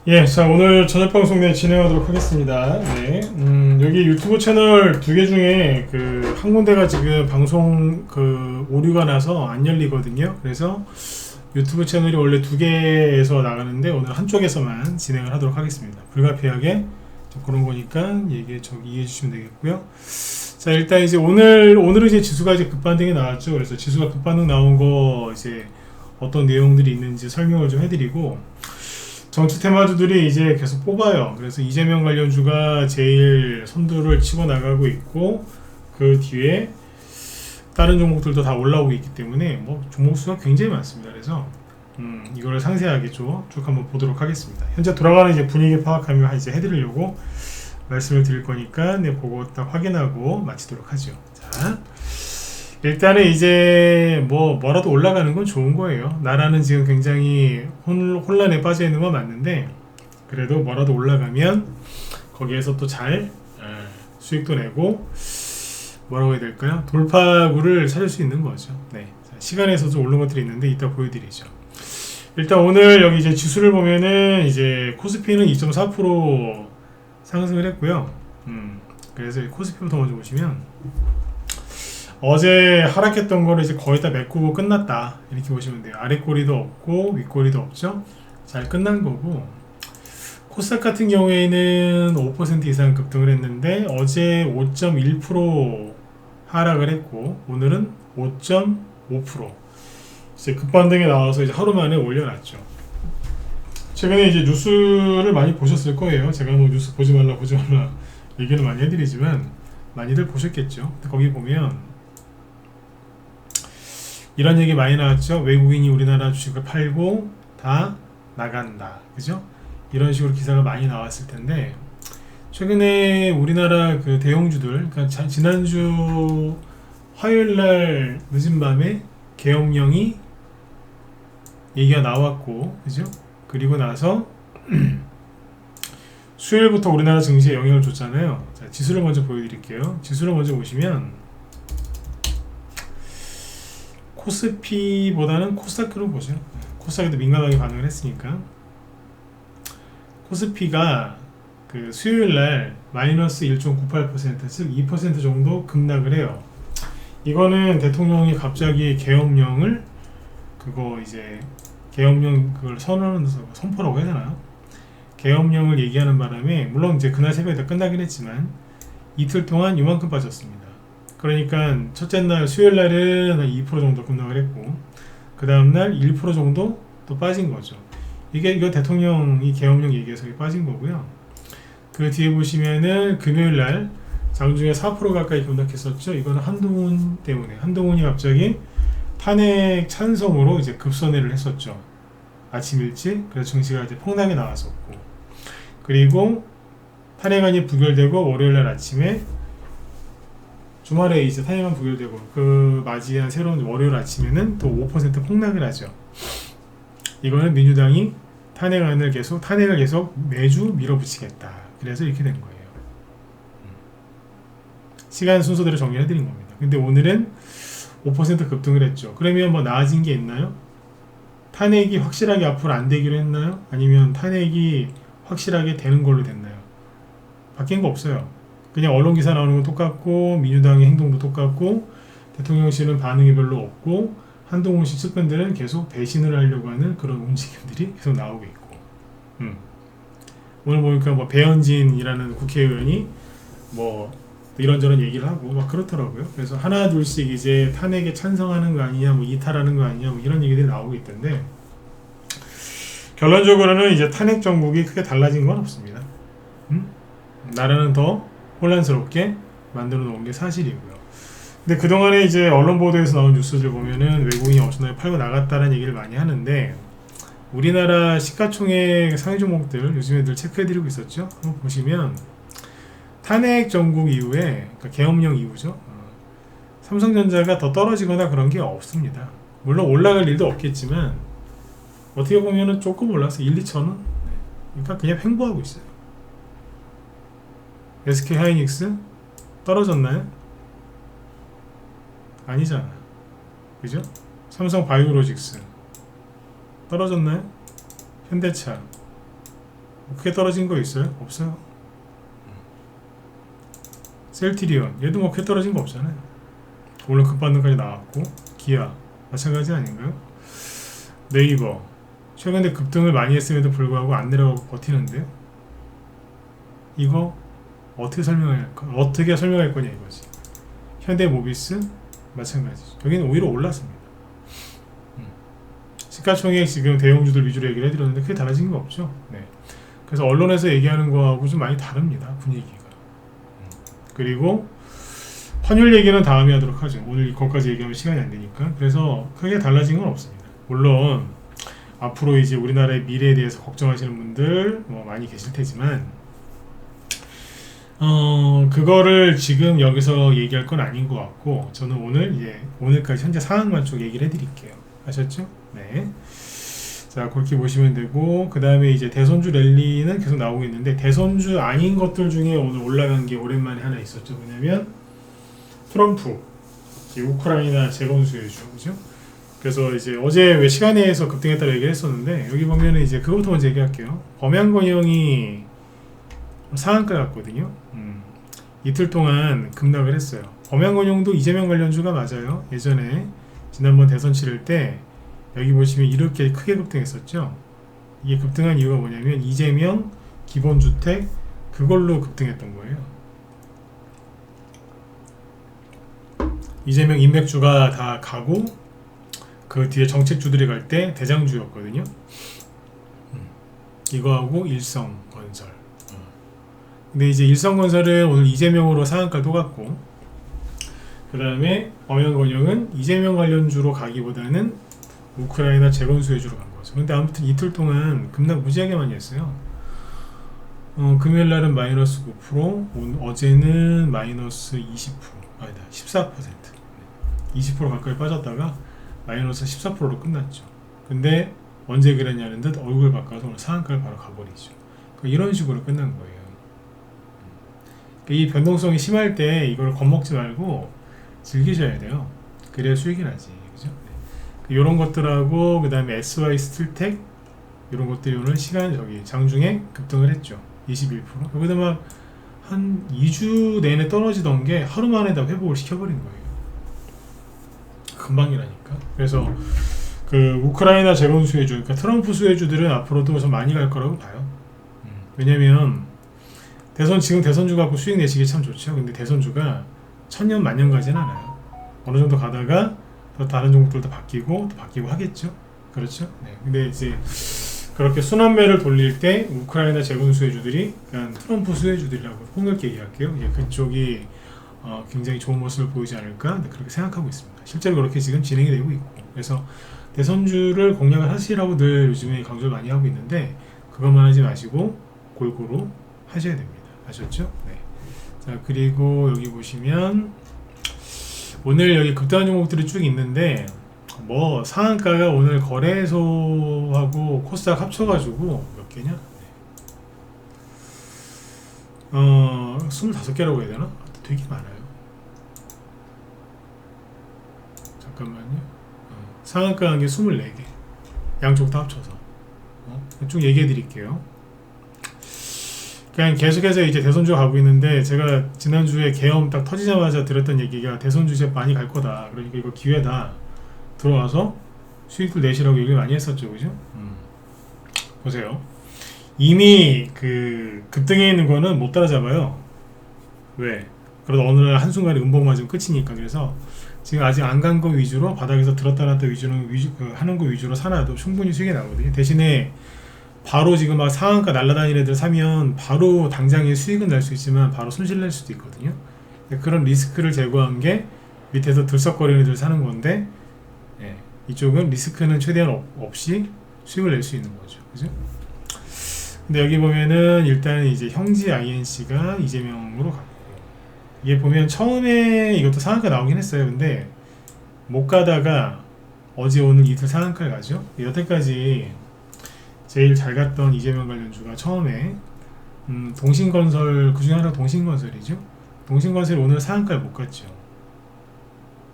예, 자 오늘 저녁 방송 진행하도록 하겠습니다. 네, 여기 유튜브 채널 두 개 중에 그 한 군데가 지금 방송 그 오류가 나서 안 열리거든요. 그래서 유튜브 채널이 원래 두 개에서 나가는데 오늘 한쪽에서만 진행을 하도록 하겠습니다. 불가피하게 좀 그런 거니까 이해해 주시면 되겠고요. 자 일단 이제 오늘은 이제 지수가 이제 급반등이 나왔죠. 그래서 지수가 급반등 나온 거 이제 어떤 내용들이 있는지 설명을 좀 해드리고. 정치 테마주들이 이제 계속 뽑아요. 그래서 이재명 관련주가 제일 선두를 치고 나가고 있고 그 뒤에 다른 종목들도 다 올라오고 있기 때문에 뭐 종목 수가 굉장히 많습니다. 그래서 이거를 상세하게 쭉 한번 보도록 하겠습니다. 현재 돌아가는 이제 분위기 파악하며 이제 해드리려고 말씀을 드릴 거니까 그거 딱 확인하고 마치도록 하죠. 자. 일단은 이제 뭐라도 올라가는 건 좋은 거예요. 나라는 지금 굉장히 혼란에 빠져 있는 건 맞는데 그래도 뭐라도 올라가면 거기에서 또 잘 수익도 내고 뭐라고 해야 될까요? 돌파구를 찾을 수 있는 거죠. 네. 시간에서 좀 오른 것들이 있는데 이따 보여드리죠. 일단 오늘 여기 이제 지수를 보면은 이제 코스피는 2.4% 상승을 했고요. 그래서 코스피부터 먼저 보시면 어제 하락했던 거를 이제 거의 다 메꾸고 끝났다 이렇게 보시면 돼요. 아래 꼬리도 없고 윗 꼬리도 없죠. 잘 끝난 거고 코스닥 같은 경우에는 5% 이상 급등을 했는데 어제 5.1% 하락을 했고 오늘은 5.5% 이제 급반등이 나와서 이제 하루 만에 올려놨죠. 최근에 이제 뉴스를 많이 보셨을 거예요. 제가 뭐 뉴스 보지 말라 얘기를 많이 해드리지만 많이들 보셨겠죠. 거기 보면 이런 얘기 많이 나왔죠. 외국인이 우리나라 주식을 팔고 다 나간다. 그죠? 이런 식으로 기사가 많이 나왔을 텐데 최근에 우리나라 그 대형주들 그러니까 지난주 화요일날 늦은 밤에 계엄령이 얘기가 나왔고 그죠? 그리고 나서 수요일부터 우리나라 증시에 영향을 줬잖아요. 자, 지수를 먼저 보여드릴게요. 지수를 먼저 보시면 코스피보다는 코스닥으로 보죠. 코스닥에도 민감하게 반응을 했으니까 코스피가 그 수요일날 마이너스 1.98% 즉 2% 정도 급락을 해요. 이거는 대통령이 갑자기 계엄령을 계엄령 그걸 선포라고 해야 되나요? 계엄령을 얘기하는 바람에 물론 이제 그날 새벽에 다 끝나긴 했지만 이틀 동안 이만큼 빠졌습니다. 그러니까 첫째 날 수요일 날은 한 2% 정도 급락을 했고 그 다음날 1% 정도 또 빠진 거죠. 이거 대통령이 계엄령 얘기해서 빠진 거고요. 그 뒤에 보시면은 금요일 날 장중에 4% 가까이 급락했었죠. 이거는 한동훈 때문에 한동훈이 갑자기 탄핵 찬성으로 이제 급선회를 했었죠. 아침 일찍. 그래서 증시가 이제 폭락이 나왔었고 그리고 탄핵안이 부결되고 월요일 날 아침에 주말에 이제 탄핵안 부결되고 그 맞이한 새로운 월요일 아침에는 또 5% 폭락을 하죠. 이거는 민주당이 탄핵을 계속 매주 밀어붙이겠다. 그래서 이렇게 된 거예요. 시간 순서대로 정리해드린 겁니다. 근데 오늘은 5% 급등을 했죠. 그러면 뭐 나아진 게 있나요? 탄핵이 확실하게 앞으로 안 되기로 했나요? 아니면 탄핵이 확실하게 되는 걸로 됐나요? 바뀐 거 없어요. 그냥 언론 기사 나오는 건 똑같고 민주당의 행동도 똑같고 대통령실은 반응이 별로 없고 한동훈 씨 측근들은 계속 배신을 하려고 하는 그런 움직임들이 계속 나오고 있고 오늘 보니까 뭐 배현진이라는 국회의원이 뭐 이런저런 얘기를 하고 막 그렇더라고요. 그래서 하나 둘씩 이제 탄핵에 찬성하는 거 아니냐 뭐 이탈하는 거 아니냐 뭐 이런 얘기들이 나오고 있던데 결론적으로는 이제 탄핵 정국이 크게 달라진 건 없습니다. 나라는 더 혼란스럽게 만들어 놓은 게 사실이고요. 근데 그동안에 이제 언론 보도에서 나온 뉴스들 보면은 외국인이 엄청나게 팔고 나갔다는 얘기를 많이 하는데 우리나라 시가총액 상위 종목들 요즘에 늘 체크해드리고 있었죠. 한번 보시면 탄핵 정국 이후에 그러니까 계엄령 이후죠. 삼성전자가 더 떨어지거나 그런 게 없습니다. 물론 올라갈 일도 없겠지만 어떻게 보면은 조금 올라서 1, 2천원 그러니까 그냥 횡보하고 있어요. SK 하이닉스 떨어졌나요? 아니잖아. 그죠? 삼성 바이오로직스 떨어졌나요? 현대차 크게 떨어진 거 있어요? 없어요. 셀트리온 얘도 뭐 크게 떨어진 거 없잖아요. 오늘 급반등까지 나왔고 기아 마찬가지 아닌가요? 네이버 최근에 급등을 많이 했음에도 불구하고 안 내려가고 버티는데요. 이거 어떻게 설명할 거냐 이거지. 현대모비스 마찬가지죠. 여기는 오히려 올랐습니다. 시가총액 지금 대형주들 위주로 얘기를 해드렸는데 크게 달라진 거 없죠. 네. 그래서 언론에서 얘기하는 거하고 좀 많이 다릅니다. 분위기가. 그리고 환율 얘기는 다음에 하도록 하죠. 오늘 이것까지 얘기하면 시간이 안 되니까. 그래서 크게 달라진 건 없습니다. 물론 앞으로 이제 우리나라의 미래에 대해서 걱정하시는 분들 뭐 많이 계실 테지만 그거를 지금 여기서 얘기할 건 아닌 것 같고 저는 오늘까지 현재 상황만 쭉 얘기를 해드릴게요. 아셨죠? 네. 자, 그렇게 보시면 되고 그 다음에 이제 대선주 랠리는 계속 나오고 있는데 대선주 아닌 것들 중에 오늘 올라간 게 오랜만에 하나 있었죠. 뭐냐면 트럼프 우크라이나 재건 수혜주, 그죠? 그래서 이제 어제 왜 시간에서 급등했다고 얘기를 했었는데 여기 보면은 이제 그거부터 먼저 얘기할게요. 범양건영이 상한가 갔거든요. 이틀 동안 급락을 했어요. 범양건영도 이재명 관련주가 맞아요. 예전에 지난번 대선 치를 때 여기 보시면 이렇게 크게 급등했었죠. 이게 급등한 이유가 뭐냐면 이재명 기본주택 그걸로 급등했던 거예요. 이재명 인맥주가 다 가고 그 뒤에 정책주들이 갈 때 대장주였거든요. 이거하고 일성건설. 근데 이제 일성건설은 오늘 이재명으로 상한가 또 갔고 그 다음에 범양건영은 이재명 관련주로 가기보다는 우크라이나 재건 수혜주로 간 거죠. 근데 아무튼 이틀 동안 급락 무지하게 많이 했어요. 금요일 날은 마이너스 9%, 어제는 마이너스 20%, 아니다 14%, 20% 가까이 빠졌다가 마이너스 14%로 끝났죠. 근데 언제 그랬냐는 듯 얼굴 바꿔서 오늘 상한가를 바로 가버리죠. 이런 식으로 끝난 거예요. 이 변동성이 심할 때 이걸 겁먹지 말고 즐기셔야 돼요. 그래야 수익이 나지, 그죠? 이런 것들하고 그 다음에 SY 스틸텍 이런 것들이 오늘 장중에 급등을 했죠. 21%. 여기다 막 한 2주 내내 떨어지던 게 하루 만에 다 회복을 시켜버린 거예요. 금방이라니까. 그래서 그 우크라이나 재건 수혜주, 그러니까 트럼프 수혜주들은 앞으로도 좀 많이 갈 거라고 봐요. 왜냐면 지금 대선주 갖고 수익 내시기 참 좋죠. 근데 대선주가 천년 만년 가진 않아요. 어느 정도 가다가 또 다른 종목들도 바뀌고 또 바뀌고 하겠죠. 그렇죠. 네. 근데 이제 그렇게 순환매를 돌릴 때 우크라이나 재건 수혜주들이 그러니까 트럼프 수혜주들이라고 폭넓게 얘기할게요. 그쪽이 굉장히 좋은 모습을 보이지 않을까 그렇게 생각하고 있습니다. 실제로 그렇게 지금 진행이 되고 있고 그래서 대선주를 공략을 하시라고 늘 요즘에 강조를 많이 하고 있는데 그것만 하지 마시고 골고루 하셔야 됩니다. 아셨죠? 네. 자, 그리고 여기 보시면 오늘 여기 급등한 종목들이 쭉 있는데 뭐 상한가가 오늘 거래소하고 코스닥 합쳐가지고 몇 개냐? 25개라고 해야 되나? 되게 많아요. 잠깐만요. 상한가 한 게 24개. 양쪽 다 합쳐서. 쭉 얘기해 드릴게요. 그냥 계속해서 이제 대선주가 가고 있는데 제가 지난주에 계엄 딱 터지자마자 들었던 얘기가 대선주 이제 많이 갈 거다. 그러니까 이거 기회다. 들어와서 수익을 내시라고 얘기를 많이 했었죠. 그죠? 보세요. 이미 그 급등해 있는 거는 못 따라잡아요. 왜? 그러다 어느 날 한순간에 음봉 맞으면 끝이니까. 그래서 지금 아직 안 간 거 위주로 바닥에서 들었다 놨다 하는 거 위주로 사놔도 충분히 수익이 나거든요. 대신에 바로 지금 막 상한가 날라다니는 애들 사면 바로 당장에 수익은 날 수 있지만 바로 손실 날 수도 있거든요. 그런 리스크를 제거한 게 밑에서 들썩거리는 애들 사는 건데 이쪽은 리스크는 최대한 없이 수익을 낼 수 있는 거죠. 그죠? 근데 여기 보면은 일단 이제 형지 INC가 이재명으로 갔고 이게 보면 처음에 이것도 상한가 나오긴 했어요. 근데 못 가다가 어제 오늘 이틀 상한가를 가죠. 여태까지 제일 잘 갔던 이재명 관련주가 처음에 동신건설 그중에 하나가 동신건설이죠. 동신건설이 오늘 상한가를 못 갔죠.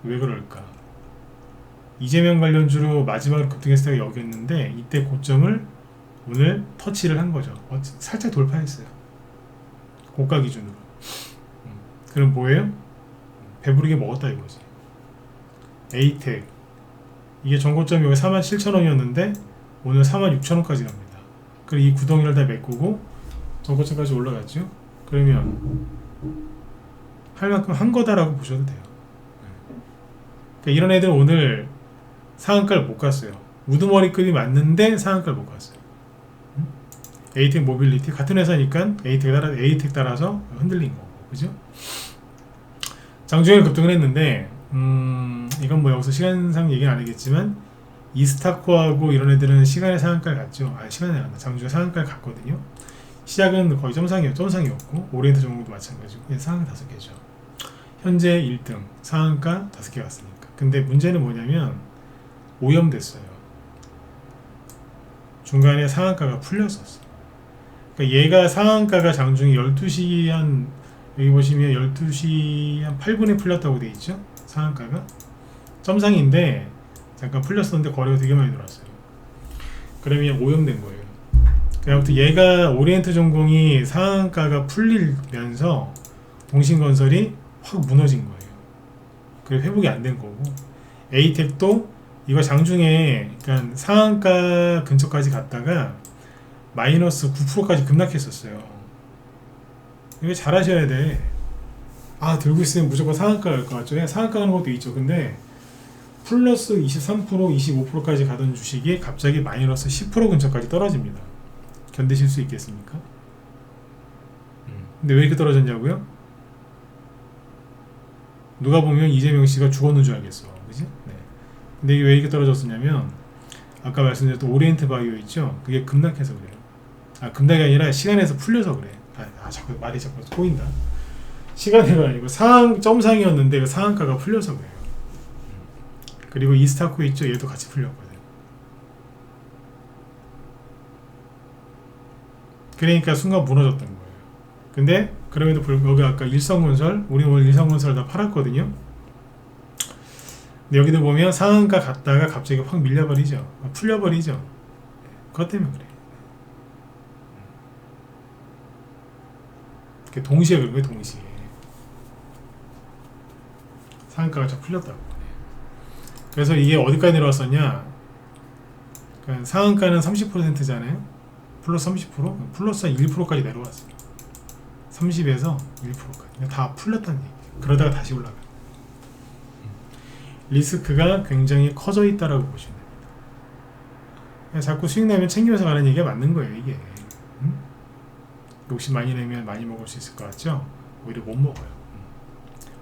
왜 그럴까? 이재명 관련주로 마지막으로 급등했을 때가 여기였는데 이때 고점을 오늘 터치를 한 거죠. 살짝 돌파했어요. 고가 기준으로. 그럼 뭐예요? 배부르게 먹었다 이거지. 에이텍 이게 전고점이 여기 47,000원이었는데 오늘 46,000원까지 갑니다. 그리고 이 구덩이를 다 메꾸고 전고점까지 올라갔죠. 그러면 할 만큼 한 거다라고 보셔도 돼요. 그러니까 이런 애들 오늘 상한가를 못 갔어요. 우두머리급이 맞는데 상한가를 못 갔어요. 에이텍 모빌리티 같은 회사니까 에이텍 따라서 흔들린 거고, 그죠? 장중에 급등을 했는데 이건 뭐 여기서 시간상 얘기는 안 하겠지만 이스타코하고 이런 애들은 시간의 상한가를 갔죠. 시간이 아니라 장중에 상한가를 갔거든요. 시작은 거의 점상이었고 오리엔트 종목도 마찬가지고 상한가 5개죠. 현재 1등 상한가 5개 갔으니까. 근데 문제는 뭐냐면 오염됐어요. 중간에 상한가가 풀렸었어. 그러니까 얘가 상한가가 장중에 12시 여기 보시면 12시 한 8분에 풀렸다고 돼 있죠. 상한가가 점상인데 잠깐 풀렸었는데 거래가 되게 많이 들어왔어요. 그러면 오염된 거예요. 아무튼 얘가 오리엔트 전공이 상한가가 풀리면서 동신건설이 확 무너진 거예요. 그래서 회복이 안 된 거고, 에이텍도 이거 장중에 그러니까 상한가 근처까지 갔다가 마이너스 9%까지 급락했었어요. 이거 잘하셔야 돼. 들고 있으면 무조건 상한가 갈 것 같죠. 상한가 가는 것도 있죠. 근데 플러스 23%, 25%까지 가던 주식이 갑자기 마이너스 10% 근처까지 떨어집니다. 견디실 수 있겠습니까? 근데 왜 이렇게 떨어졌냐고요? 누가 보면 이재명 씨가 죽었는 줄 알겠어. 그지? 네. 근데 이게 왜 이렇게 떨어졌었냐면 아까 말씀드렸던 오리엔트 바이오 있죠? 그게 급락해서 그래요. 급락이 아니라 시간에서 풀려서 그래. 자꾸 말이 자꾸 꼬인다. 시간대가 아니고 점상이었는데 그 상한가가 풀려서 그래요. 그리고 이스타코 있죠? 얘도 같이 풀렸거든. 그러니까 순간 무너졌던 거예요. 근데 그럼에도 불구하고 여기 아까 일성건설, 우리 오늘 일성건설 다 팔았거든요. 근데 여기도 보면 상한가 갔다가 갑자기 확 밀려버리죠. 풀려버리죠. 그것 때문에 그래. 동시에 그런 거예요. 동시에 상한가가 쫙 풀렸다고. 그래서 이게 어디까지 내려왔었냐, 그러니까 상한가는 30%잖아요 플러스 30%? 플러스 1%까지 내려왔어요. 30에서 1%까지 다 풀렸다는 얘기예요. 그러다가 다시 올라가요. 리스크가 굉장히 커져 있다라고 보시면 됩니다. 자꾸 수익 내면 챙기면서 가는 얘기가 맞는 거예요. 이게 욕심 많이 내면 많이 먹을 수 있을 것 같죠? 오히려 못 먹어요.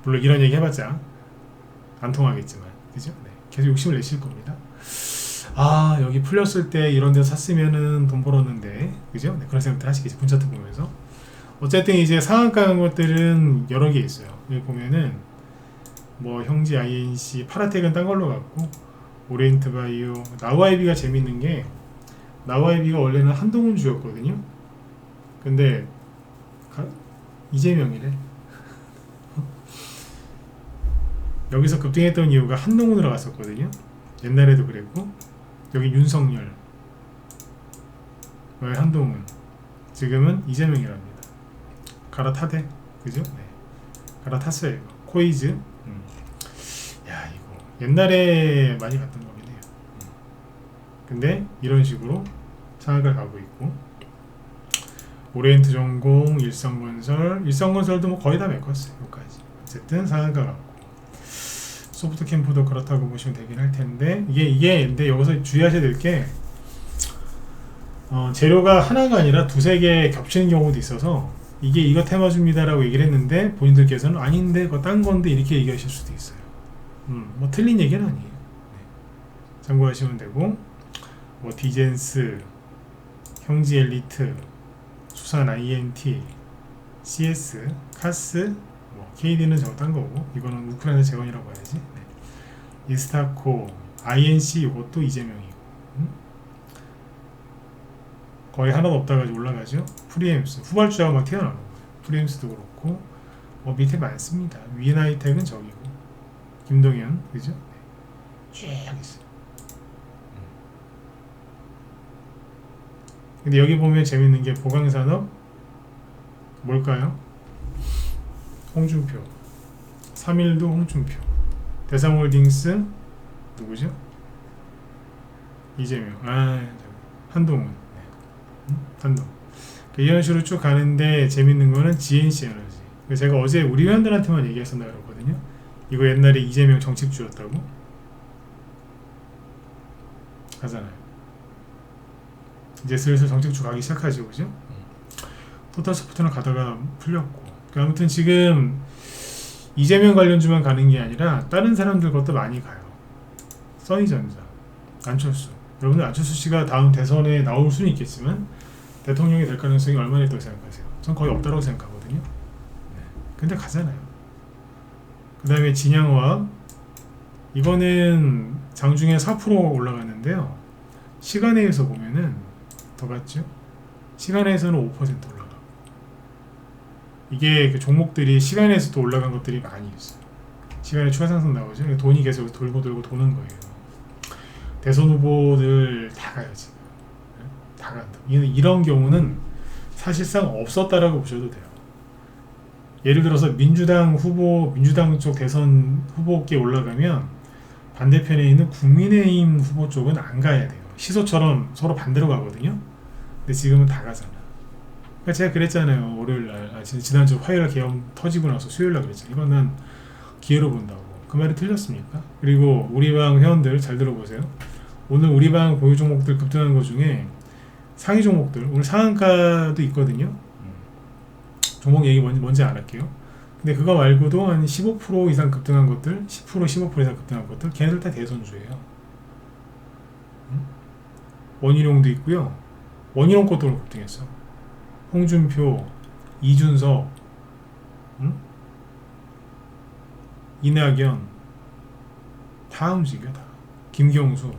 물론 이런 얘기 해봤자 안 통하겠지만, 그죠? 네. 계속 욕심을 내실 겁니다. 여기 풀렸을 때 이런 데서 샀으면은 돈 벌었는데, 그죠? 네, 그런 생각들 하시겠지. 분차트 보면서. 어쨌든 이제 상한가 간 것들은 여러 개 있어요. 여기 보면은 뭐 형지 INC, 파라텍은 딴 걸로 갔고, 오리엔트 바이오, 나우아이비가 재밌는 게 나우아이비가 원래는 한동훈 주였거든요. 근데 이재명이래. 여기서 급등했던 이유가 한동훈으로 갔었거든요. 옛날에도 그랬고, 여기 윤석열, 여기 한동훈, 지금은 이재명이랍니다. 갈아타대, 그죠? 네. 갈아탔어요. 이거 코이즈. 야, 이거 옛날에 많이 갔던 거긴 해요. 근데 이런 식으로 상한가를 가고 있고, 오리엔트 전공, 일성건설도 뭐 거의 다 메꿨어요. 여기까지. 어쨌든 상한가 갔고, 소프트캠프도 그렇다고 보시면 되긴 할 텐데, 이게 근데 여기서 주의하셔야 될 게, 재료가 하나가 아니라 두세 개 겹치는 경우도 있어서, 이게 이거 테마주입니다 라고 얘기를 했는데 본인들께서는 아닌데 그거 딴 건데 이렇게 얘기하실 수도 있어요. 뭐 틀린 얘기는 아니에요. 네. 참고하시면 되고, 뭐 디젠스, 형지 엘리트, 수산 INT, CS, 카스, 뭐 KD는 저거 딴 거고, 이거는 우크라이나 재원이라고 해야지. 네. 이스타코, INC 이것도 이재명이고, 거의 하나도 없다가 올라가죠. 프리엠스, 후발주자가 막 튀어나오는 거예요. 프리엠스도 그렇고, 밑에 많습니다. 위엔하이텍은 저기고, 김동현, 그죠? 네. 쭉 있어요. 근데 여기 보면 재밌는 게 보강산업 뭘까요? 홍준표, 3.1도 홍준표, 대상홀딩스 누구죠? 이재명, 한동훈, 한동훈. 이런 식으로 쭉 가는데 재밌는 거는 GNC 에너지. 제가 어제 우리 회원들한테만 얘기했었나 그러거든요. 이거 옛날에 이재명 정책주였다고 하잖아요. 이제 슬슬 정책주 가기 시작하죠, 그죠? 토탈소프트는 가다가 풀렸고. 아무튼 지금 이재명 관련주만 가는 게 아니라 다른 사람들 것도 많이 가요. 써니전자, 안철수. 여러분들 안철수 씨가 다음 대선에 나올 수는 있겠지만 대통령이 될 가능성이 얼마나 있다고 생각하세요? 전 거의 없다고 생각하거든요. 네. 근데 가잖아요. 그 다음에 진양화학, 이거는 장중에 4% 올라갔는데요. 시간에서 보면은 더 갔죠? 시간에서는 5% 올라가고, 이게 그 종목들이 시간에서도 올라간 것들이 많이 있어요. 시간에 추가 상승 나오죠. 돈이 계속 돌고 도는 거예요. 대선 후보들 다 가요 지금. 다 간다. 이런 경우는 사실상 없었다라고 보셔도 돼요. 예를 들어서 민주당 쪽 대선 후보께 올라가면 반대편에 있는 국민의힘 후보 쪽은 안 가야 돼요. 시소처럼 서로 반대로 가거든요. 근데 지금은 다 가잖아. 그러니까 제가 그랬잖아요. 월요일날, 지난주 화요일 개엄 터지고 나서 수요일날 그랬잖아요. 이건 난 기회로 본다고. 그 말이 틀렸습니까? 그리고 우리 방 회원들 잘 들어보세요. 오늘 우리 방 보유 종목들 급등한 것 중에 상위 종목들, 오늘 상한가도 있거든요. 종목 얘기 뭔지 안 할게요. 근데 그거 말고도 한 15% 이상 급등한 것들, 10%, 15% 이상 급등한 것들, 걔네들 다 대선주예요. 원희룡도 있고요. 원희룡 것도 오늘 급등했어. 홍준표, 이준석, 이낙연 다 움직여. 다. 김경수.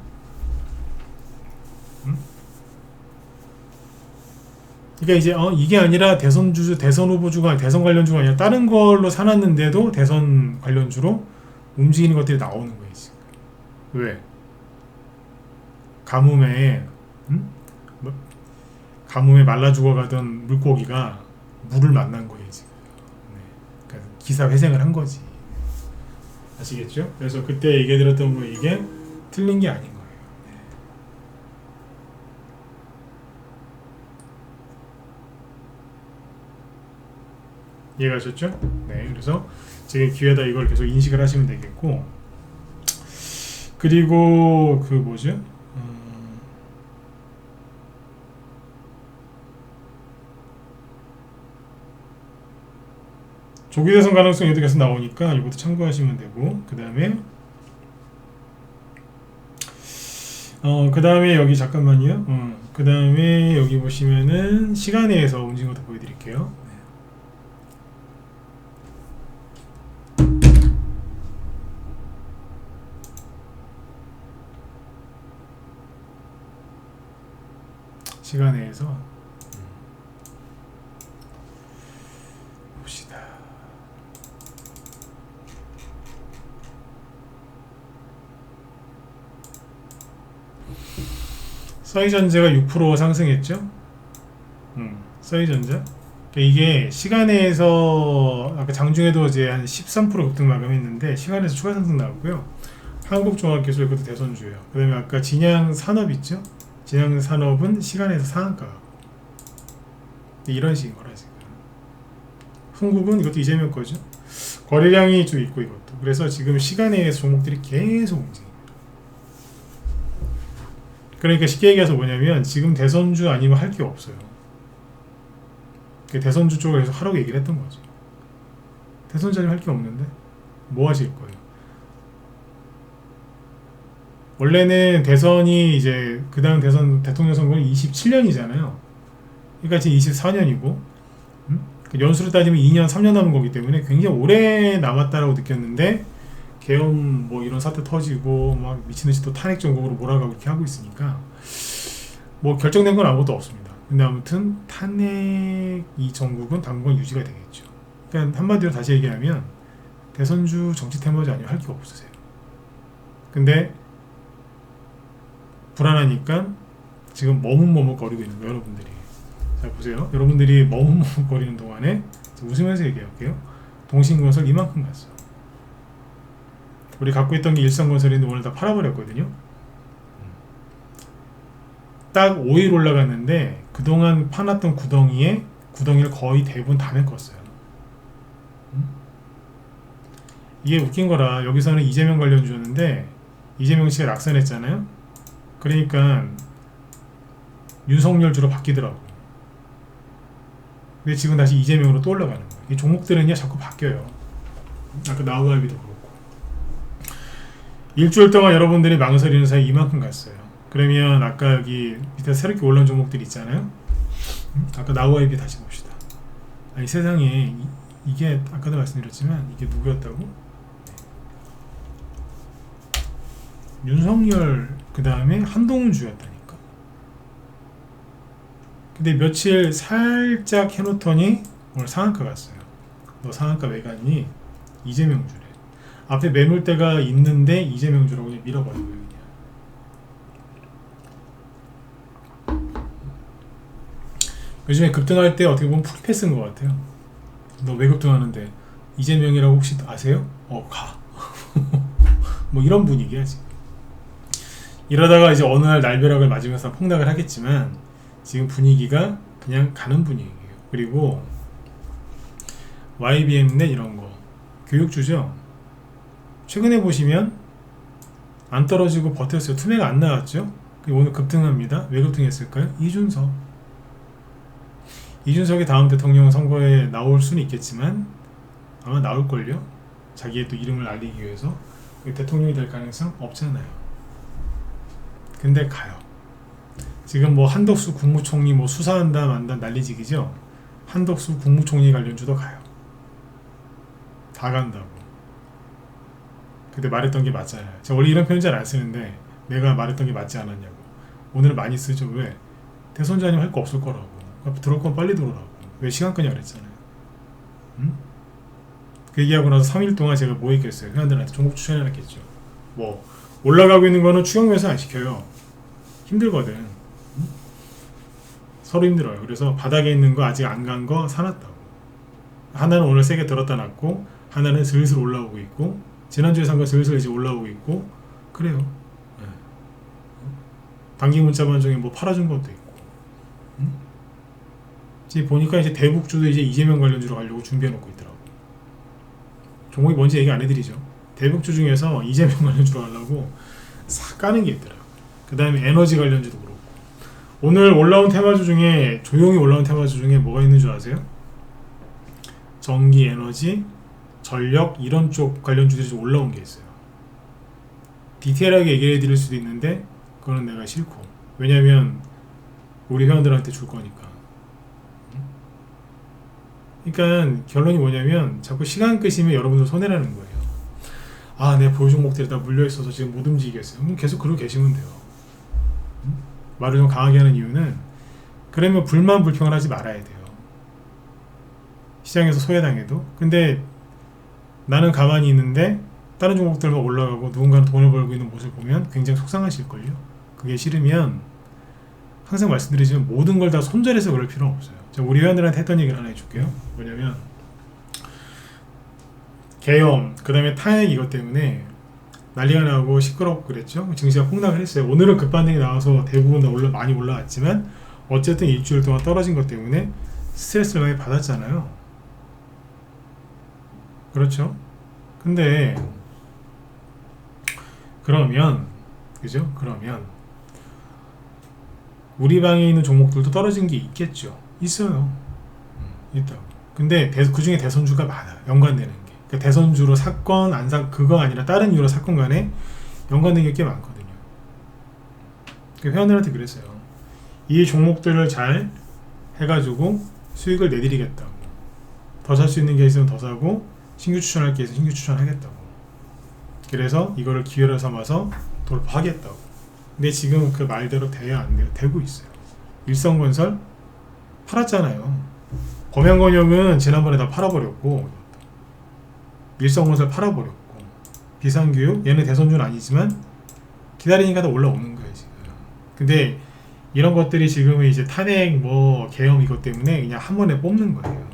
그러니까 이제 이게 아니라 대선 후보주가 대선 관련주가 아니라 다른 걸로 사놨는데도 대선 관련주로 움직이는 것들이 나오는 거예요 지금. 왜? 가뭄에 가뭄에 말라 죽어가던 물고기가 물을 만난 거예요 지금. 네. 그러니까 기사 회생을 한 거지. 아시겠죠? 그래서 그때 얘기해드렸던 거 이게 틀린 게 아닌 거예요. 이해가셨죠? 네, 그래서 지금 기회다 이걸 계속 인식을 하시면 되겠고, 그리고 그 뭐죠? 조기 대선 가능성 얘도 계속 나오니까 이것도 참고하시면 되고, 그 다음에 여기 잠깐만요. 그 다음에 여기 보시면은 시간에서 움직인 것도 보여드릴게요. 시간에서 봅시다. 써이전자가 6% 상승했죠. 써이전자. 이게 시간에서 아까 장중에도 이제 한 13% 급등 마감했는데 시간에서 추가 상승 나왔고요. 한국종합기술 그것도 대선주예요. 그 다음에 아까 진양산업 있죠. 진양산업은 시간에서 상한가. 이런 식인 거라 지금. 흥국은 이것도 이재명 거죠. 거래량이 좀 있고 이것도. 그래서 지금 시간에서 종목들이 계속 움직여요. 그러니까 쉽게 얘기해서 뭐냐면 지금 대선주 아니면 할 게 없어요. 대선주 쪽을 계속 하라고 얘기를 했던 거죠. 대선주 아니면 할 게 없는데 뭐 하실 거예요? 원래는 대선이 이제 그 다음 대선 대통령 선거는 27년이잖아요. 그러니까 지금 24년이고 연수로 따지면 2년, 3년 남은 거기 때문에 굉장히 오래 남았다라고 느꼈는데 계엄 뭐 이런 사태 터지고 막 미친듯이 또 탄핵 정국으로 몰아가고 이렇게 하고 있으니까 뭐 결정된 건 아무것도 없습니다. 근데 아무튼 탄핵 이 정국은 당분간 유지가 되겠죠. 그러니까 한마디로 다시 얘기하면 대선주 정치 테마주 아니면 할 게 없으세요. 근데 불안하니까 지금 머뭇머뭇거리고 있는 거예요, 여러분들이. 자, 보세요. 여러분들이 머뭇머뭇거리는 동안에 웃으면서 얘기할게요. 동신건설 이만큼 갔어. 우리 갖고 있던 게 일성건설인데 오늘 다 팔아버렸거든요. 딱 5일 올라갔는데 그동안 파놨던 구덩이를 거의 대부분 다 메꿨어요. 이게 웃긴 거라. 여기서는 이재명 관련주였는데 이재명 씨가 낙선했잖아요. 그러니까 윤석열 주로 바뀌더라고. 근데 지금 다시 이재명으로 또 올라가는 거예요. 이 종목들은요 자꾸 바뀌어요. 아까 나우갈비도 그렇고. 일주일 동안 여러분들이 망설이는 사이 이만큼 갔어요. 그러면 아까 여기 밑에 새롭게 올라온 종목들 있잖아요. 아까 나우갈비 다시 봅시다. 아니 세상에 이게 아까도 말씀드렸지만 이게 누구였다고? 윤석열 그 다음에 한동훈 주였다니까. 근데 며칠 살짝 해놓더니 오늘 상한가 갔어요. 너 상한가 왜 갔니? 이재명 주래. 앞에 매물대가 있는데 이재명 주라고 그냥 밀어버린 거예요. 그냥. 요즘에 급등할 때 어떻게 보면 프리패스인 것 같아요. 너 왜 급등하는데 이재명이라고 혹시 아세요? 가. 뭐 이런 분위기야 지금. 이러다가 이제 어느 날 날벼락을 맞으면서 폭락을 하겠지만 지금 분위기가 그냥 가는 분위기예요. 그리고 YBM넷 이런 거 교육주죠. 최근에 보시면 안 떨어지고 버텼어요. 투매가 안 나왔죠. 그리고 오늘 급등합니다. 왜 급등했을까요? 이준석이 다음 대통령 선거에 나올 수는 있겠지만 아마 나올걸요. 자기의 또 이름을 알리기 위해서. 대통령이 될 가능성 없잖아요. 근데 가요. 지금 뭐 한덕수 국무총리 뭐 수사한다 만다 난리지기죠. 한덕수 국무총리 관련주도 가요. 다 간다고. 그때 말했던 게 맞잖아요. 제가 원래 이런 표현 잘 안 쓰는데 내가 말했던 게 맞지 않았냐고. 오늘 많이 쓰죠. 왜? 대선주 아니면 할 거 없을 거라고. 그러니까 들어올 건 빨리 들어오라고. 왜 시간 끄냐 그랬잖아요. 응? 그 얘기하고 나서 3일 동안 제가 뭐 했겠어요? 회원들한테 종목 추천해놨겠죠. 뭐 올라가고 있는 거는 추경 매수 안 시켜요. 힘들거든. 응? 서로 힘들어요. 그래서 바닥에 있는 거 아직 안 간 거 사놨다고. 하나는 오늘 세게 들었다 놨고 하나는 슬슬 올라오고 있고 지난주에 산 거 슬슬 이제 올라오고 있고 그래요. 네. 단기 문자반 중에 뭐 팔아준 것도 있고. 응? 지금 보니까 이제 대북주도 이제 이재명 관련주로 가려고 준비해놓고 있더라고. 종목이 뭔지 얘기 안 해드리죠. 대북주 중에서 이재명 관련주로 가려고 싹 까는 게 있더라고. 그 다음에 에너지 관련주도 그렇고. 오늘 올라온 테마주 중에 조용히 올라온 테마주 중에 뭐가 있는 줄 아세요? 전기, 에너지, 전력 이런 쪽 관련주들이 좀 올라온 게 있어요. 디테일하게 얘기해 드릴 수도 있는데 그거는 내가 싫고. 왜냐면 우리 회원들한테 줄 거니까. 그러니까 결론이 뭐냐면 자꾸 시간 끄시면 여러분들 손해라는 거예요. 아, 내 보유 종목들이 다 물려있어서 지금 못 움직이겠어요. 그럼 계속 그러고 계시면 돼요. 말을 좀 강하게 하는 이유는 그러면 불만 불평을 하지 말아야 돼요. 시장에서 소외당해도. 근데 나는 가만히 있는데 다른 종목들만 올라가고 누군가는 돈을 벌고 있는 모습을 보면 굉장히 속상하실걸요. 그게 싫으면 항상 말씀드리지만 모든 걸 다 손절해서 그럴 필요는 없어요. 제가 우리 회원들한테 했던 얘기를 하나 해줄게요. 뭐냐면 계엄, 그 다음에 탄핵 이것 때문에 난리가 나고 시끄럽고 그랬죠. 증시가 폭락을 했어요. 오늘은 급반등이 나와서 대부분 다 많이 올라왔지만 어쨌든 일주일 동안 떨어진 것 때문에 스트레스를 많이 받았잖아요. 그렇죠. 근데 그러면 그죠? 그러면 우리 방에 있는 종목들도 떨어진 게 있겠죠. 있어요. 있다고. 근데 그 중에 대선주가 많아. 연관되는 게. 그러니까 대선주로 사건 그거 아니라 다른 이유로 사건 간에 연관된 게 꽤 많거든요. 그러니까 회원들한테 그랬어요. 이 종목들을 잘 해가지고 수익을 내드리겠다고. 더 살 수 있는 게 있으면 더 사고 신규 추천할 게 있으면 신규 추천하겠다고. 그래서 이거를 기회로 삼아서 돌파하겠다고. 근데 지금 그 말대로 돼야 안 돼요? 되고 있어요. 일성건설 팔았잖아요. 범양건영은 지난번에 다 팔아버렸고 일성건설 팔아버렸고 비상교육 얘는 대선주는 아니지만 기다리니까 다 올라오는 거예요 지금. 근데 이런 것들이 지금은 이제 탄핵 뭐 계엄 이것 때문에 그냥 한 번에 뽑는 거예요.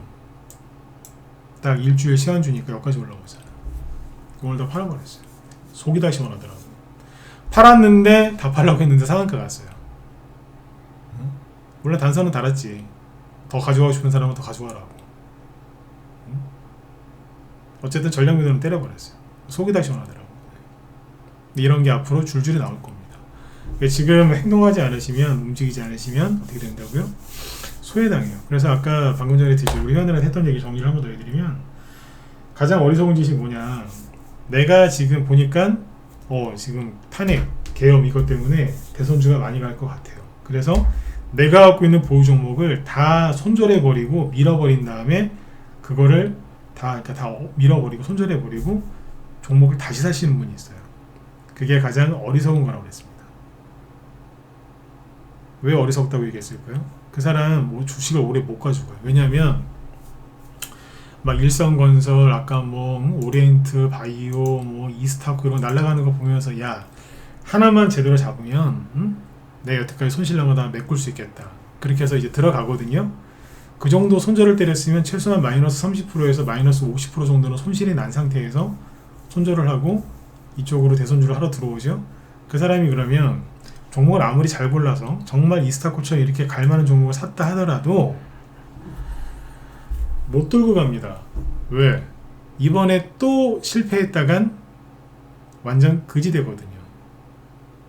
딱 일주일 시간 주니까 여기까지 올라오잖아. 그걸 다 팔아버렸어요. 속이 다 시원하더라고. 팔았는데 다 팔라고 했는데 상한가 갔어요. 응? 원래 단서는 달았지. 더 가져가고 싶은 사람은 더 가져가라고. 응? 어쨌든 전략미도는 때려버렸어요. 속이 다 시원하더라고. 이런 게 앞으로 줄줄이 나올 겁니다. 지금 행동하지 않으시면, 움직이지 않으시면 어떻게 된다고요? 소외당해요. 그래서 아까 방금 전에 우리 회원들한테 했던 얘기 정리를 한번 더 해드리면, 가장 어리석은 짓이 뭐냐, 내가 지금 보니까 지금 탄핵, 계엄 이것 때문에 대선주가 많이 갈 것 같아요. 그래서 내가 갖고 있는 보유 종목을 다 손절해버리고 밀어버린 다음에 그거를 다 밀어버리고 손절해버리고 종목을 다시 사시는 분이 있어요. 그게 가장 어리석은 거라고 그랬습니다. 왜 어리석다고 얘기했을까요? 그 사람 뭐 주식을 오래 못 가지고요. 왜냐하면 막 일성건설, 아까 뭐 오리엔트 바이오, 뭐 이스타코 이런 거 날아가는 거 보면서 야 하나만 제대로 잡으면 내가 여태까지 손실 나고 다 메꿀 수 있겠다. 그렇게 해서 이제 들어가거든요. 그 정도 손절을 때렸으면 최소한 마이너스 30%에서 마이너스 50% 정도는 손실이 난 상태에서 손절을 하고 이쪽으로 대손주를 하러 들어오죠. 그 사람이 그러면 종목을 아무리 잘 골라서 정말 이스타코처럼 이렇게 갈만한 종목을 샀다 하더라도 못 들고 갑니다. 왜? 이번에 또 실패했다간 완전 그지 되거든요.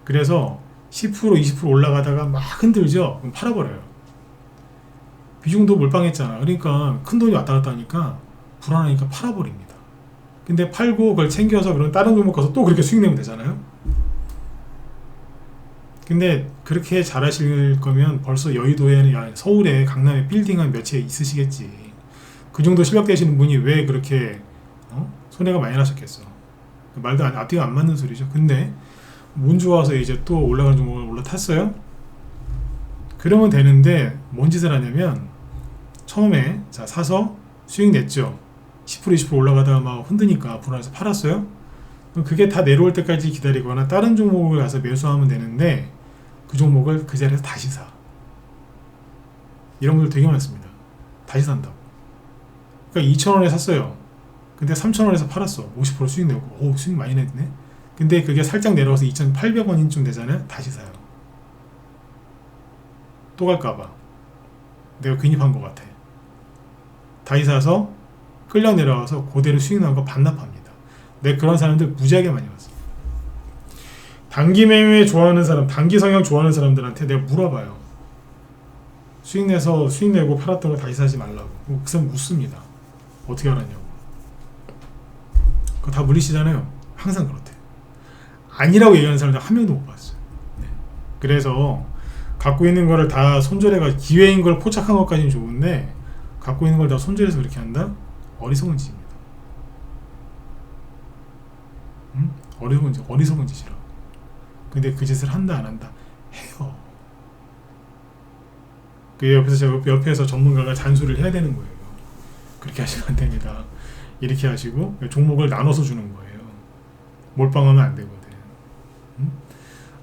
그래서 10% 20% 올라가다가 막 흔들죠. 그럼 팔아버려요. 비중도 몰빵했잖아. 그러니까 큰 돈이 왔다 갔다 하니까 불안하니까 팔아버립니다. 근데 팔고 그걸 챙겨서 그런 다른 종목 가서 또 그렇게 수익 내면 되잖아요. 근데 그렇게 잘하실 거면 벌써 여의도에, 서울에, 강남에 빌딩 한 몇 채 있으시겠지. 그 정도 실력 되시는 분이 왜 그렇게 손해가 많이 나셨겠어. 말도 앞뒤가 안 맞는 소리죠. 근데 운 좋아서 이제 또 올라가는 종목을 올라탔어요. 그러면 되는데 뭔 짓을 하냐면 처음에 자 사서 수익 냈죠. 10% 20% 올라가다가 막 흔드니까 불안해서 팔았어요. 그럼 그게 다 내려올 때까지 기다리거나 다른 종목을 가서 매수하면 되는데 그 종목을 그 자리에서 다시 사. 이런 분들 되게 많습니다. 다시 산다고. 그러니까 2,000원에 샀어요. 근데 3,000원에서 팔았어. 50% 수익 내고. 오, 수익 많이 냈네. 근데 그게 살짝 내려와서 2,800원쯤 되잖아요. 다시 사요. 또 갈까봐. 내가 괜히 판 것 같아. 다시 사서 끌려 내려와서 그대로 수익 나온 거 반납합니다. 내 그런 사람들 무지하게 많이 봤어. 단기 매매 좋아하는 사람, 단기 성향 좋아하는 사람들한테 내가 물어봐요. 수익 내서 수익 내고 팔았던 거 다시 사지 말라고. 그 사람 묻습니다. 어떻게 알았냐고. 그거 다 물리시잖아요. 항상 그렇대. 아니라고 얘기하는 사람들 한 명도 못 봤어요. 네. 그래서 갖고 있는 거를 다 손절해가 기회인 걸 포착한 것까지는 좋은데 갖고 있는 걸 다 손절해서 그렇게 한다? 어리석은 짓입니다. 어리석은 짓이라고. 근데 그 짓을 한다 안 한다? 해요. 그 옆에서 전문가가 잔소리를 해야 되는 거예요. 그렇게 하시면 안 됩니다. 이렇게 하시고 종목을 나눠서 주는 거예요. 몰빵하면 안 되거든.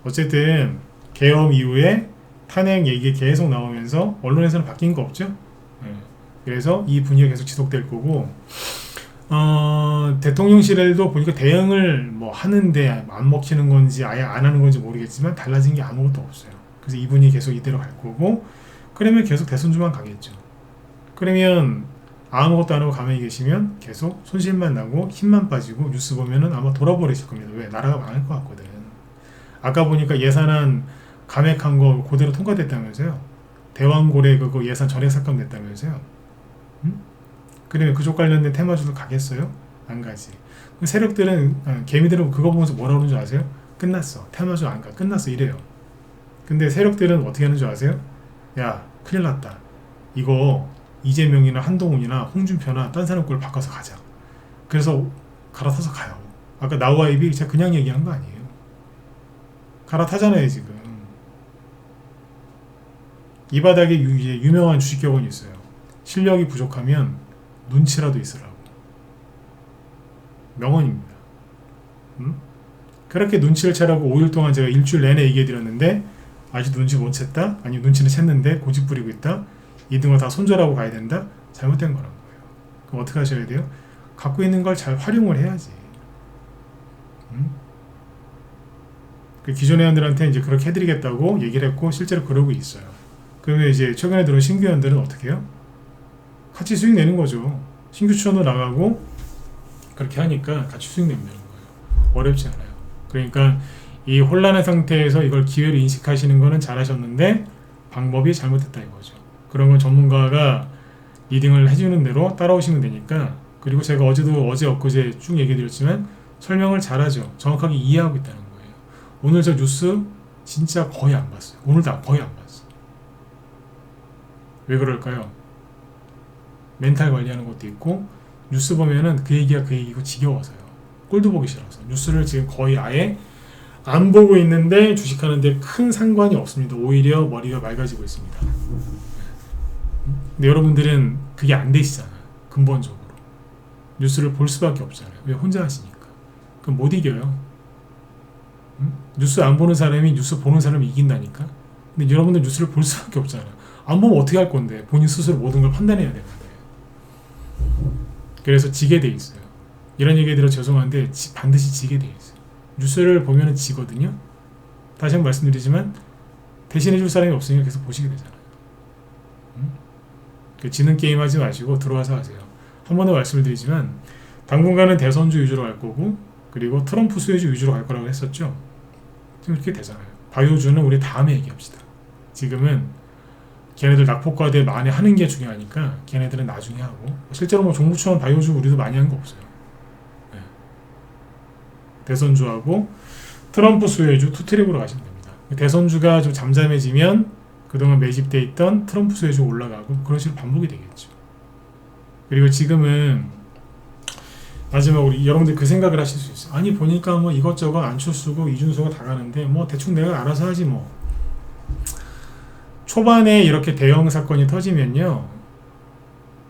어쨌든 계엄 이후에 탄핵 얘기 계속 나오면서 언론에서는 바뀐 거 없죠. 그래서 이 분위기가 계속 지속될 거고 대통령실에도 보니까 대응을 뭐 하는데 안 먹히는 건지 아예 안 하는 건지 모르겠지만 달라진 게 아무것도 없어요. 그래서 이 분위기 계속 이대로 갈 거고 그러면 계속 대선주만 가겠죠. 그러면 아무것도 안 하고 가만히 계시면 계속 손실만 나고 힘만 빠지고 뉴스 보면은 아마 돌아버리실 겁니다. 왜? 나라가 망할 것 같거든. 아까 보니까 예산안 감액한 거 그대로 통과됐다면서요. 대왕고래 그거 예산 전액 삭감 됐다면서요. 그러면 그쪽 관련된 테마주도 가겠어요? 안 가지. 세력들은 개미들은 그거 보면서 뭐라 그러는 줄 아세요? 끝났어. 테마주 안 가. 끝났어. 이래요. 근데 세력들은 어떻게 하는 줄 아세요? 야 큰일 났다. 이거 이재명이나 한동훈이나 홍준표나 딴 사람 걸 바꿔서 가자. 그래서 갈아타서 가요. 아까 나우아입이 제가 그냥 얘기한 거 아니에요. 갈아타잖아요 지금. 이 바닥에 유명한 주식격언이 있어요. 실력이 부족하면 눈치라도 있으라고. 명언입니다. 그렇게 눈치를 채라고 5일 동안 제가 일주일 내내 얘기해드렸는데 아직도 눈치 못 챘다? 아니 눈치는 챘는데 고집 부리고 있다? 이 등을 다 손절하고 가야 된다? 잘못된 거란 거예요. 그럼 어떻게 하셔야 돼요? 갖고 있는 걸 잘 활용을 해야지. 그 기존 회원들한테 이제 그렇게 해드리겠다고 얘기를 했고 실제로 그러고 있어요. 그러면 이제 최근에 들어온 신규 회원들은 어떻게 해요? 같이 수익 내는 거죠. 신규 추천도 나가고 그렇게 하니까 같이 수익 내면 되는 거예요. 어렵지 않아요. 그러니까 이 혼란의 상태에서 이걸 기회로 인식하시는 거는 잘하셨는데 방법이 잘못됐다 이거죠. 그런 건 전문가가 리딩을 해주는 대로 따라오시면 되니까. 그리고 제가 어제 엊그제 쭉 얘기 드렸지만 설명을 잘하죠. 정확하게 이해하고 있다는 거예요. 오늘 저 뉴스 진짜 거의 안 봤어요. 오늘도 거의 안 봤어요. 왜 그럴까요? 멘탈 관리하는 것도 있고 뉴스 보면은 그 얘기가 그 얘기고 지겨워서요. 꼴도 보기 싫어서 뉴스를 지금 거의 아예 안 보고 있는데 주식하는데 큰 상관이 없습니다. 오히려 머리가 맑아지고 있습니다. 근데 여러분들은 그게 안 되시잖아요. 근본적으로 뉴스를 볼 수밖에 없잖아요. 왜? 혼자 하시니까. 그럼 못 이겨요. 뉴스 안 보는 사람이 뉴스 보는 사람이 이긴다니까. 근데 여러분들 뉴스를 볼 수밖에 없잖아요. 안 보면 어떻게 할 건데? 본인 스스로 모든 걸 판단해야 되는데. 그래서 지게 돼 있어요. 이런 얘기 들어 죄송한데 반드시 지게 돼 있어요. 뉴스를 보면 지거든요. 다시 한번 말씀드리지만 대신해 줄 사람이 없으니까 계속 보시게 되잖아요. 지는 게임 하지 마시고 들어와서 하세요. 한 번 더 말씀을 드리지만 당분간은 대선주 위주로 갈 거고 그리고 트럼프 수혜주 위주로 갈 거라고 했었죠. 지금 이렇게 되잖아요. 바이오주는 우리 다음에 얘기합시다. 지금은 걔네들 낙폭과대 많이 하는 게 중요하니까 걔네들은 나중에 하고 실제로 뭐 종목처럼 바이오주 우리도 많이 한 거 없어요. 네. 대선주하고 트럼프 수혜주 투트랙으로 가시면 됩니다. 대선주가 좀 잠잠해지면 그동안 매집돼 있던 트럼프 수혜주 올라가고 그런 식으로 반복이 되겠죠. 그리고 지금은 마지막으로 여러분들 그 생각을 하실 수 있어요. 아니 보니까 뭐 이것저것 안철수고 이준수가 다 가는데 뭐 대충 내가 알아서 하지 뭐. 초반에 이렇게 대형 사건이 터지면요.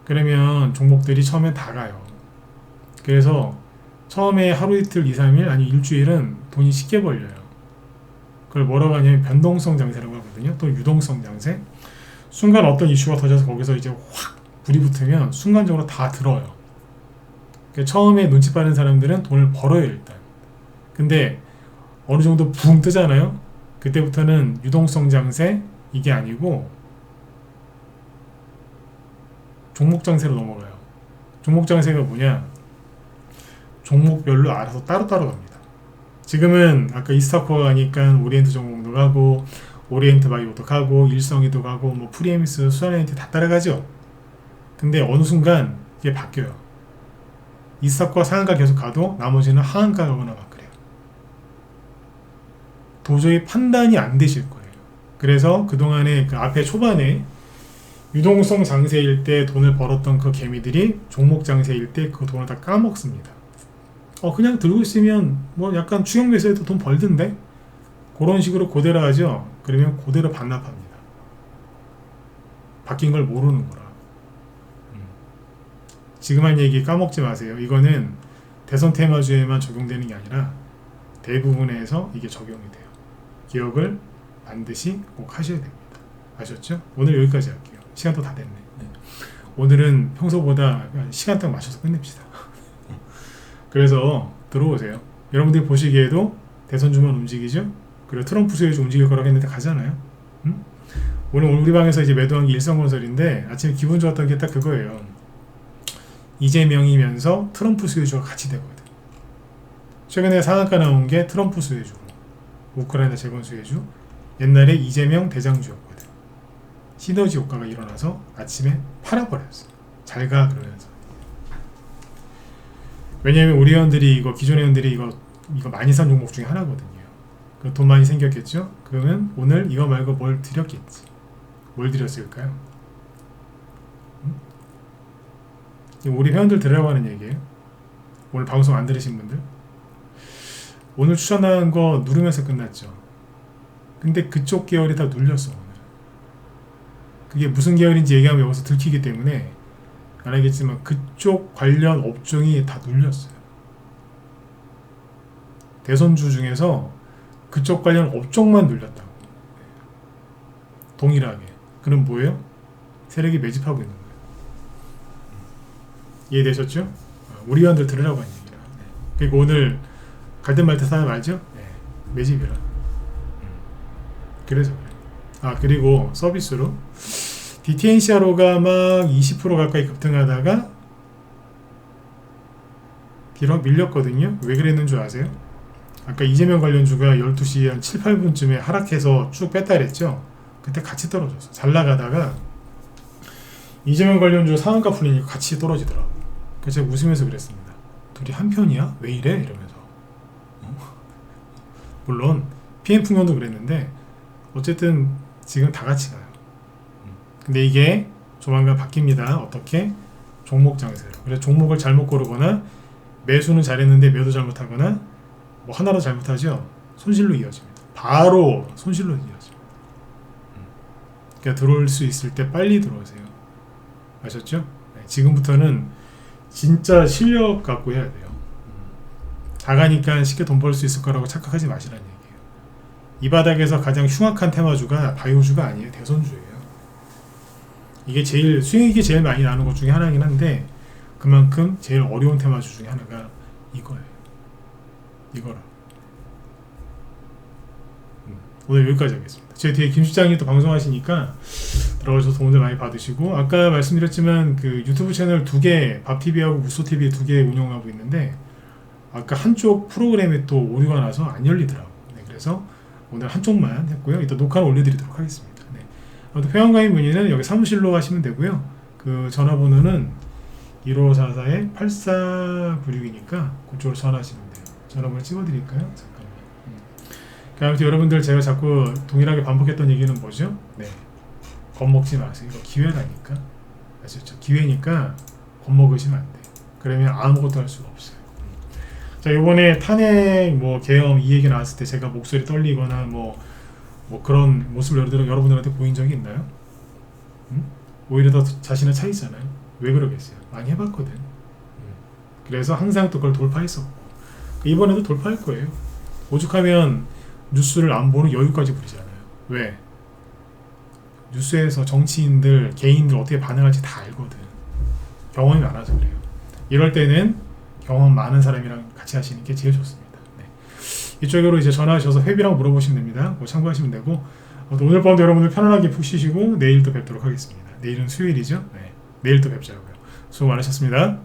그러면 종목들이 처음에 다 가요. 그래서 처음에 하루 이틀 2, 3일 아니 일주일은 돈이 쉽게 벌려요. 그걸 뭐라고 하냐면 변동성 장세라고 하거든요. 또 유동성 장세. 순간 어떤 이슈가 터져서 거기서 이제 확 불이 붙으면 순간적으로 다 들어요. 그러니까 처음에 눈치 빠른 사람들은 돈을 벌어요 일단. 근데 어느 정도 붕 뜨잖아요. 그때부터는 유동성 장세 이게 아니고 종목 장세로 넘어가요. 종목 장세가 뭐냐? 종목별로 알아서 따로따로 갑니다. 지금은 아까 이스타코가 가니까 오리엔트 종목도 가고 오리엔트 바이오도 가고 일성이도 가고 뭐 프리엠스, 수산에너지 다 따라가죠. 근데 어느 순간 이게 바뀌어요. 이스타코가 상한가 계속 가도 나머지는 하한가 가거나 막 그래요. 도저히 판단이 안 되실 거예요. 그래서 그동안에 그 앞에 초반에 유동성 장세일 때 돈을 벌었던 그 개미들이 종목 장세일 때 그 돈을 다 까먹습니다. 그냥 들고 있으면 뭐 약간 추격 매수해도 돈 벌던데? 그런 식으로 그대로 하죠. 그러면 그대로 반납합니다. 바뀐 걸 모르는 거라. 지금 한 얘기 까먹지 마세요. 이거는 대선 테마주에만 적용되는 게 아니라 대부분에서 이게 적용이 돼요. 기억을 반드시 꼭 하셔야 됩니다. 아셨죠? 오늘 여기까지 할게요. 시간도 다 됐네. 네. 오늘은 평소보다 시간 딱 맞춰서 끝냅시다. 그래서 들어오세요. 여러분들이 보시기에도 대선주만 움직이죠? 그리고 트럼프 수혜주 움직일 거라고 했는데 가잖아요. 오늘 우리 방에서 이제 매도한 게 일성건설인데 아침에 기분 좋았던 게 딱 그거예요. 이재명이면서 트럼프 수혜주가 같이 되거든. 최근에 상한가 나온 게 트럼프 수혜주고 우크라이나 재건 수혜주 옛날에 이재명 대장주였거든. 시너지 효과가 일어나서 아침에 팔아버렸어. 잘 가 그러면서. 왜냐면 우리 회원들이 기존 회원들이 이거 많이 산 종목 중에 하나거든요. 돈 많이 생겼겠죠? 그러면 오늘 이거 말고 뭘 드렸겠지. 뭘 드렸을까요? 우리 회원들 들으라고 하는 얘기예요. 오늘 방송 안 들으신 분들. 오늘 추천한 거 누르면서 끝났죠. 근데 그쪽 계열이 다 눌렸어 오늘. 그게 무슨 계열인지 얘기하면 여기서 들키기 때문에 안 하겠지만 그쪽 관련 업종이 다 눌렸어요. 대선주 중에서 그쪽 관련 업종만 눌렸다고. 동일하게. 그럼 뭐예요? 세력이 매집하고 있는 거예요. 이해되셨죠? 우리 위원들 들으라고 하는 얘기라. 네. 그리고 오늘 갈등 말때 사람 알죠? 네. 매집이라. 그래서 그래요. 아 그리고 서비스로 DTNCRO가 막 20% 가까이 급등하다가 뒤로 밀렸거든요. 왜 그랬는 줄 아세요? 아까 이재명 관련주가 12시 한 7, 8분쯤에 하락해서 쭉 뺐다 그랬죠? 그때 같이 떨어졌어. 잘 나가다가 이재명 관련주 상한가 풀리니까 같이 떨어지더라고. 그래서 제가 웃으면서 그랬습니다. 둘이 한편이야? 왜 이래? 이러면서. 물론 PM풍년도 그랬는데 어쨌든 지금 다 같이 가요. 근데 이게 조만간 바뀝니다. 어떻게? 종목 장세로. 그래서 종목을 잘못 고르거나 매수는 잘했는데 매도 잘못하거나 뭐 하나로 잘못하죠. 손실로 이어집니다. 바로 손실로 이어집니다. 그러니까 들어올 수 있을 때 빨리 들어오세요. 아셨죠? 네, 지금부터는 진짜 실력 갖고 해야 돼요. 작아니까 쉽게 돈 벌 수 있을 거라고 착각하지 마시라는 얘기예요. 이 바닥에서 가장 흉악한 테마주가 바이오주가 아니에요. 대선주예요. 이게 제일 수익이 제일 많이 나는 것 중에 하나긴 한데 그만큼 제일 어려운 테마주 중에 하나가 이거예요. 이거라. 오늘 여기까지 하겠습니다. 제 뒤에 김 실장이 또 방송하시니까 들어가셔서 도움을 많이 받으시고 아까 말씀드렸지만 그 유튜브 채널 2개 밥TV하고 무소TV 2개 운영하고 있는데 아까 한쪽 프로그램에 또 오류가 나서 안 열리더라고요. 네, 그래서 오늘 한쪽만 했고요. 이따 녹화를 올려드리도록 하겠습니다. 네. 아무튼 회원가입 문의는 여기 사무실로 하시면 되고요. 그 전화번호는 1544-8496이니까 그쪽으로 전화하시면 돼요. 전화번호 찍어드릴까요? 잠깐만. 아무튼 여러분들 제가 자꾸 동일하게 반복했던 얘기는 뭐죠? 네. 겁먹지 마세요. 이거 기회라니까. 아시죠? 기회니까 겁먹으시면 안 돼요. 그러면 아무것도 할 수가 없어요. 자, 이번에 탄핵 뭐 계엄 이 얘기 나왔을 때 제가 목소리 떨리거나 뭐 그런 모습을 여러분들한테 보인 적이 있나요? 오히려 더 자신의 차 있잖아요. 왜 그러겠어요? 많이 해봤거든. 그래서 항상 또 그걸 돌파했었고 이번에도 돌파할 거예요. 오죽하면 뉴스를 안 보는 여유까지 부리잖아요. 왜? 뉴스에서 정치인들, 개인들 어떻게 반응할지 다 알거든. 경험이 많아서 그래요. 이럴 때는 경험 많은 사람이랑 같이 하시는 게 제일 좋습니다. 네. 이쪽으로 이제 전화하셔서 회비라고 물어보시면 됩니다. 뭐 참고하시면 되고 오늘 밤도 여러분들 편안하게 푹 쉬시고 내일 또 뵙도록 하겠습니다. 내일은 수요일이죠. 네. 내일 또 뵙자고요. 수고 많으셨습니다.